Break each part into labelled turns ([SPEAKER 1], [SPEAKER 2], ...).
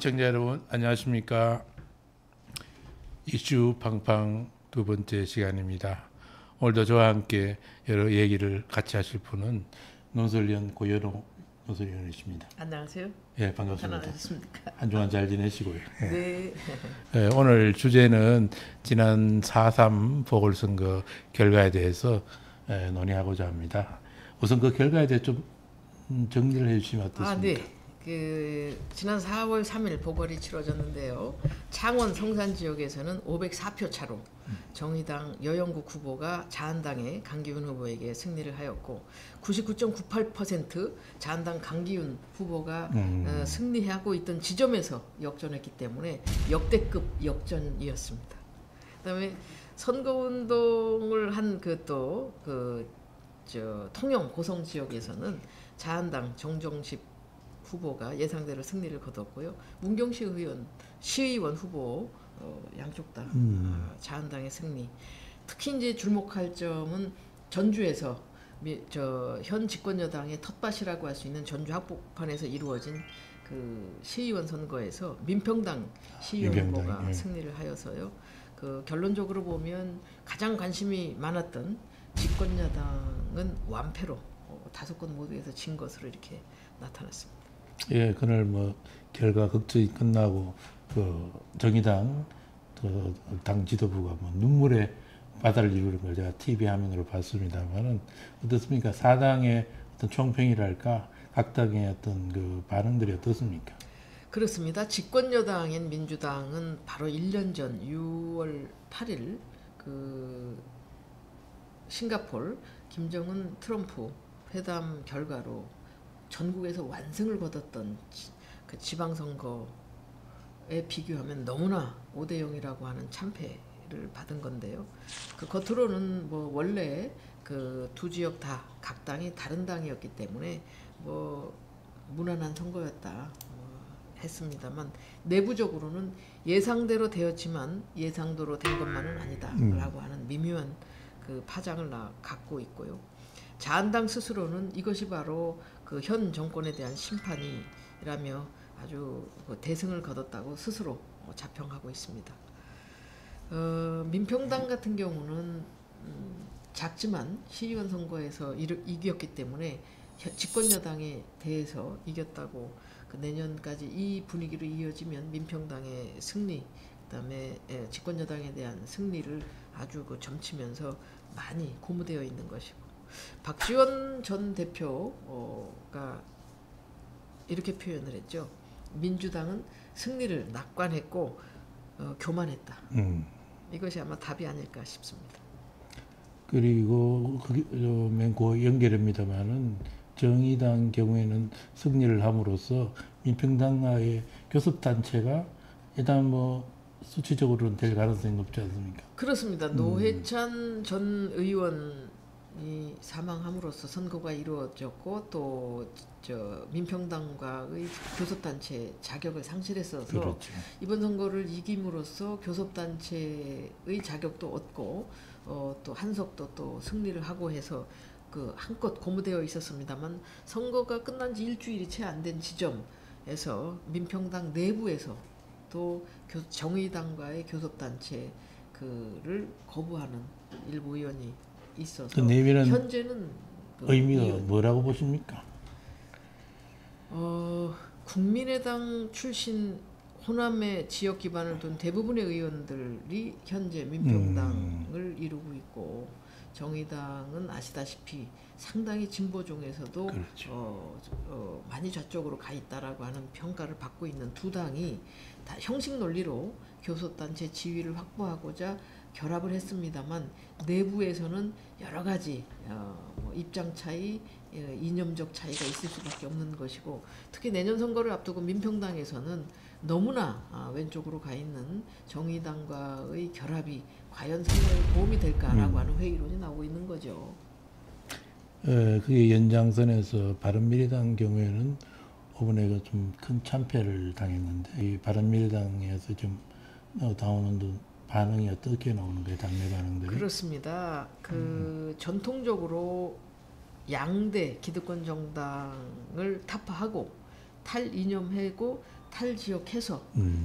[SPEAKER 1] 시청자 여러분 안녕하십니까. 이슈 팡팡 두 번째 시간입니다. 오늘도 저와 함께 여러 얘기를 같이 하실 분은 논설위원 고연호 논설위원이십니다.
[SPEAKER 2] 안녕하세요.
[SPEAKER 1] 예, 반갑습니다.
[SPEAKER 2] 안녕하십니까.
[SPEAKER 1] 한 주간 잘 지내시고요.
[SPEAKER 2] 네.
[SPEAKER 1] 예, 오늘 주제는 지난 4.3 보궐선거 결과에 대해서 논의하고자 합니다. 우선 그 결과에 대해 좀 정리를 해주시면 어떻습니까?
[SPEAKER 2] 네. 지난 4월 3일 보궐이 치러졌는데요. 창원 성산 지역에서는 504표 차로 정의당 여영국 후보가 자한당의 강기훈 후보에게 승리를 하였고 99.98% 자한당 강기훈 후보가 승리하고 있던 지점에서 역전했기 때문에 역대급 역전이었습니다. 그다음에 선거운동을 한 통영 고성 지역에서는 자한당 정정식 후보가 예상대로 승리를 거뒀고요. 문경시 시의원 후보 양쪽 다 자한당의 승리. 특히 이제 주목할 점은 전주에서 현 집권 여당의 텃밭이라고 할 수 있는 전주 합복판에서 이루어진 그 시의원 선거에서 민평당 시의원 후보가 승리를 하여서요. 결론적으로 보면 가장 관심이 많았던 집권 여당은 완패로 5건 모두에서 진 것으로 이렇게 나타났습니다.
[SPEAKER 1] 예, 그날 결과 극적이 끝나고 정의당 당 지도부가 눈물의 바다를 이루는 걸 제가 TV 화면으로 봤습니다만은 어떻습니까? 사당의 어떤 총평이랄까 각 당의 어떤 그 반응들이 어떻습니까?
[SPEAKER 2] 그렇습니다. 집권 여당인 민주당은 바로 1년 전 6월 8일 싱가포르 김정은 트럼프 회담 결과로 전국에서 완승을 거뒀던 그 지방선거에 비교하면 너무나 5대 0이라고 하는 참패를 받은 건데요. 겉으로는 원래 두 지역 다 각 당이 다른 당이었기 때문에 무난한 선거였다 했습니다만 내부적으로는 예상대로 되었지만 예상대로 된 것만은 아니다라고 하는 미묘한 파장을 갖고 있고요. 자한당 스스로는 이것이 바로 현 정권에 대한 심판이라며 아주 대승을 거뒀다고 스스로 자평하고 있습니다. 민평당 같은 경우는 작지만 시의원 선거에서 이겼기 때문에 집권 여당에 대해서 이겼다고 내년까지 이 분위기로 이어지면 민평당의 승리, 그다음에 집권 여당에 대한 승리를 아주 점치면서 많이 고무되어 있는 것이고. 박지원 전 대표가 이렇게 표현을 했죠. 민주당은 승리를 낙관했고 교만했다. 이것이 아마 답이 아닐까 싶습니다.
[SPEAKER 1] 그리고 그 연결입니다만은 정의당 경우에는 승리를 함으로써 민평당과의 교섭단체가 일단 수치적으로는 될 가능성이 높지 않습니까?
[SPEAKER 2] 그렇습니다. 노회찬 전 의원이 사망함으로써 선거가 이루어졌고 또 민평당과의 교섭단체 자격을 상실했어서
[SPEAKER 1] 그렇죠.
[SPEAKER 2] 이번 선거를 이김으로써 교섭단체의 자격도 얻고 또 한석도 또 승리를 하고 해서 한껏 고무되어 있었습니다만 선거가 끝난 지 일주일이 채 안 된 지점에서 민평당 내부에서 또 정의당과의 교섭단체를 거부하는 일부 의원이 있어서
[SPEAKER 1] 그 내면은
[SPEAKER 2] 현재는
[SPEAKER 1] 의미가 뭐라고 보십니까?
[SPEAKER 2] 국민의당 출신 호남의 지역 기반을 둔 대부분의 의원들이 현재 민평당을 이루고 있고 정의당은 아시다시피 상당히 진보 중에서도
[SPEAKER 1] 그렇죠.
[SPEAKER 2] 많이 좌쪽으로 가 있다라고 하는 평가를 받고 있는 두 당이 다 형식 논리로 교섭단체 지위를 확보하고자 결합을 했습니다만 내부에서는 여러 가지 입장 차이, 이념적 차이가 있을 수밖에 없는 것이고 특히 내년 선거를 앞두고 민평당에서는 너무나 왼쪽으로 가 있는 정의당과의 결합이 과연 선거에 도움이 될까라고 하는 회의론이 나오고 있는 거죠.
[SPEAKER 1] 그게 연장선에서 바른미래당 경우에는 이번에 좀 큰 참패를 당했는데 이 바른미래당에서 좀 나오는 반응이 어떻게 나오는 거예요? 당내 반응들이?
[SPEAKER 2] 그렇습니다. 전통적으로 양대 기득권 정당을 타파하고 탈이념하고 탈지역해서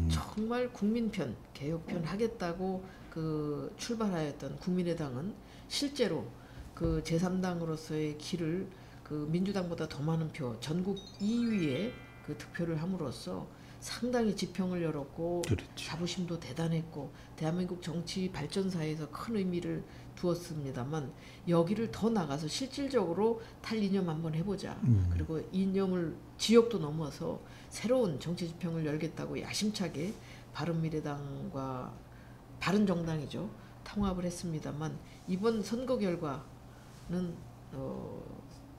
[SPEAKER 2] 정말 국민편, 개혁편 하겠다고 그 출발하였던 국민의당은 실제로 그 제3당으로서의 길을 그 민주당보다 더 많은 표, 전국 2위의 그 득표를 함으로써 상당히 지평을 열었고
[SPEAKER 1] 그렇죠.
[SPEAKER 2] 자부심도 대단했고 대한민국 정치 발전사에서 큰 의미를 두었습니다만 여기를 더 나가서 실질적으로 탈이념 한번 해보자. 그리고 이념을 지역도 넘어서 새로운 정치 지평을 열겠다고 야심차게 바른미래당과 바른정당이죠. 통합을 했습니다만 이번 선거 결과는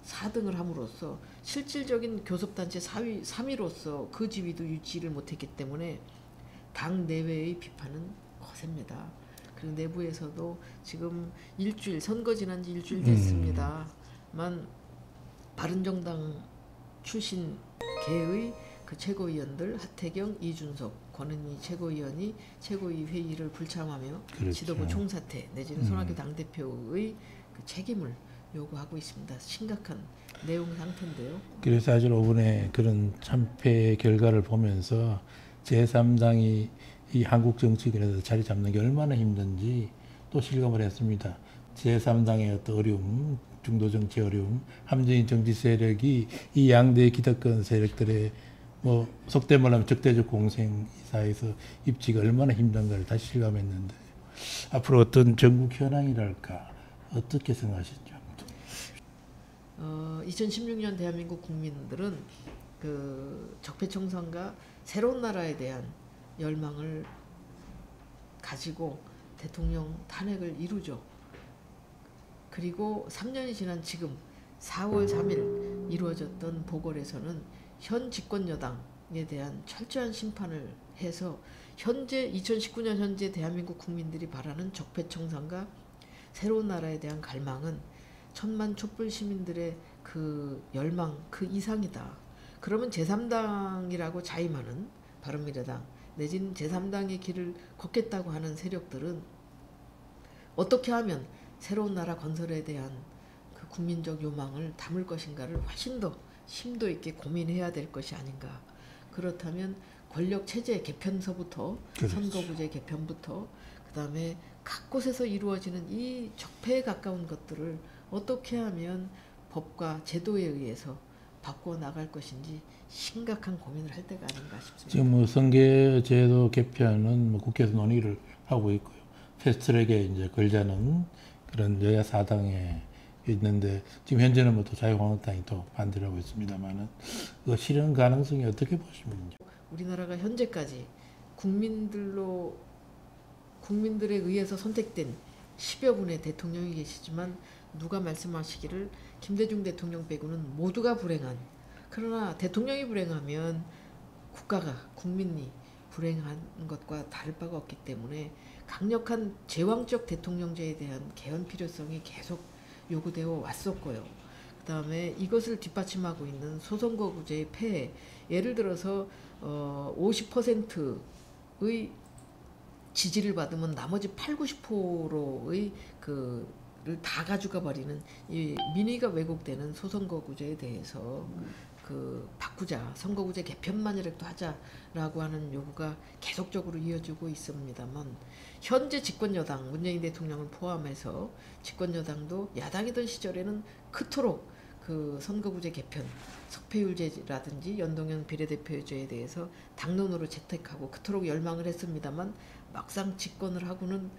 [SPEAKER 2] 4등을 함으로써 실질적인 교섭단체 3위로서 그 지위도 유지를 못했기 때문에 당 내외의 비판은 거셉니다. 그리고 내부에서도 지금 선거 지난 지 일주일 됐습니다만 바른정당 출신 계의 그 최고위원들 하태경, 이준석, 권은희 최고위원이 최고위 회의를 불참하며
[SPEAKER 1] 그렇죠.
[SPEAKER 2] 지도부 총사퇴 내지는 손학규 당대표의 그 책임을 요구하고 있습니다. 심각한 내용 상태인데요.
[SPEAKER 1] 그래서 사실 5분의 그런 참패 결과를 보면서 제3당이 이 한국 정치권에서 자리 잡는 게 얼마나 힘든지 또 실감을 했습니다. 제3당의 어떤 어려움, 중도 정치 어려움, 함정인 정치 세력이 이 양대 기득권 세력들의 뭐 속된 말로 하면 적대적 공생 사이에서 입지가 얼마나 힘든가를 다시 실감했는데 앞으로 어떤 전국 현황이랄까 어떻게 생각하시죠?
[SPEAKER 2] 2016년 대한민국 국민들은 그 적폐청산과 새로운 나라에 대한 열망을 가지고 대통령 탄핵을 이루죠. 그리고 3년이 지난 지금 4월 3일 이루어졌던 보궐에서는 현 집권 여당에 대한 철저한 심판을 해서 현재 2019년 현재 대한민국 국민들이 바라는 적폐청산과 새로운 나라에 대한 갈망은 천만 촛불 시민들의 그 열망 그 이상이다. 그러면 제3당이라고 자임하는 바른미래당 내지는 제3당의 길을 걷겠다고 하는 세력들은 어떻게 하면 새로운 나라 건설에 대한 그 국민적 요망을 담을 것인가를 훨씬 더 심도 있게 고민해야 될 것이 아닌가. 그렇다면 권력체제 개편서부터
[SPEAKER 1] 그렇죠.
[SPEAKER 2] 선거구제 개편부터 그 다음에 각 곳에서 이루어지는 이 적폐에 가까운 것들을 어떻게 하면 법과 제도에 의해서 바꿔 나갈 것인지 심각한 고민을 할 때가 아닌가 싶습니다.
[SPEAKER 1] 지금 뭐 선거제도 개편은 뭐 국회에서 논의를 하고 있고요. 패스트트랙에 이제 걸자는 그런 여야 사당에 있는데 지금 현재는 뭐 또 자유한국당이 또 반대를 하고 있습니다만은 그 실현 가능성이 어떻게 보시면요?
[SPEAKER 2] 우리나라가 현재까지 국민들에 의해서 선택된 10여 분의 대통령이 계시지만 누가 말씀하시기를 김대중 대통령 빼고는 모두가 불행한, 그러나 대통령이 불행하면 국가가 국민이 불행한 것과 다를 바가 없기 때문에 강력한 제왕적 대통령제에 대한 개헌 필요성이 계속 요구되어 왔었고요. 그 다음에 이것을 뒷받침하고 있는 소선거구제의 폐해, 예를 들어서 50%의 지지를 받으면 나머지 8, 90%의 그를 다 가져가 버리는 이 민의가 왜곡되는 소선거구제에 대해서 그 바꾸자, 선거구제 개편만이라도 하자라고 하는 요구가 계속적으로 이어지고 있습니다만 현재 집권 여당 문재인 대통령을 포함해서 집권 여당도 야당이던 시절에는 그토록 그 선거구제 개편, 석패율제라든지 연동형 비례대표제에 대해서 당론으로 채택하고 그토록 열망을 했습니다만 막상 집권을 하고는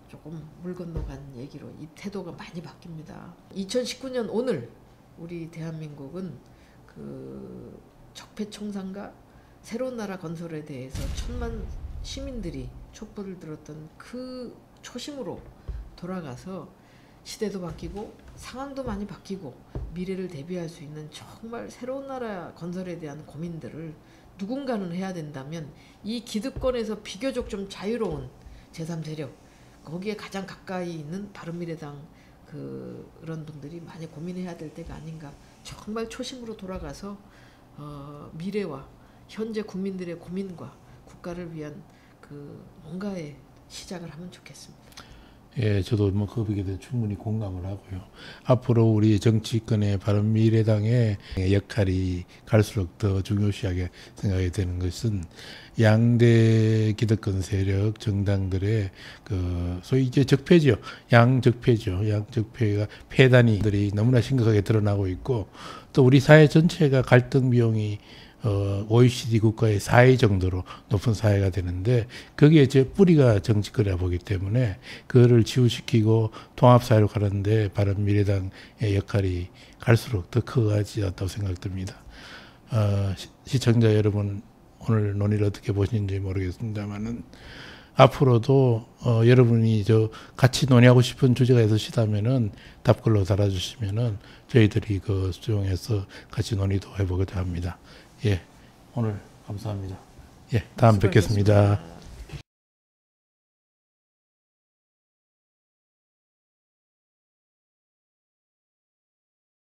[SPEAKER 2] 조금 물 건너간 얘기로 이 태도가 많이 바뀝니다. 2019년 오늘 우리 대한민국은 그 적폐청산과 새로운 나라 건설에 대해서 천만 시민들이 촛불을 들었던 그 초심으로 돌아가서 시대도 바뀌고 상황도 많이 바뀌고 미래를 대비할 수 있는 정말 새로운 나라 건설에 대한 고민들을 누군가는 해야 된다면 이 기득권에서 비교적 좀 자유로운 제3세력 거기에 가장 가까이 있는 바른미래당 그런 분들이 많이 고민해야 될 때가 아닌가. 정말 초심으로 돌아가서 미래와 현재 국민들의 고민과 국가를 위한 그 뭔가의 시작을 하면 좋겠습니다.
[SPEAKER 1] 예, 저도 뭐 거기에 대해 충분히 공감을 하고요. 앞으로 우리 정치권의 바른미래당의 역할이 갈수록 더 중요시하게 생각이 되는 것은 양대 기득권 세력 정당들의 그 소위 이제 적폐죠. 양적폐죠. 양적폐가 폐단이들이 너무나 심각하게 드러나고 있고 또 우리 사회 전체가 갈등 비용이 OECD 국가의 4위 정도로 높은 사회가 되는데 거기에 제 뿌리가 정치권이라 보기 때문에 그거를 치유시키고 통합사회로 가는데 바른미래당의 역할이 갈수록 더 커가지 않다고 생각됩니다. 시청자 여러분 오늘 논의를 어떻게 보시는지 모르겠습니다만은 앞으로도 여러분이 같이 논의하고 싶은 주제가 있으시다면은 답글로 달아주시면은 저희들이 그 수용해서 같이 논의도 해보고자 합니다. 예, 오늘 감사합니다. 예, 다음 뵙겠습니다.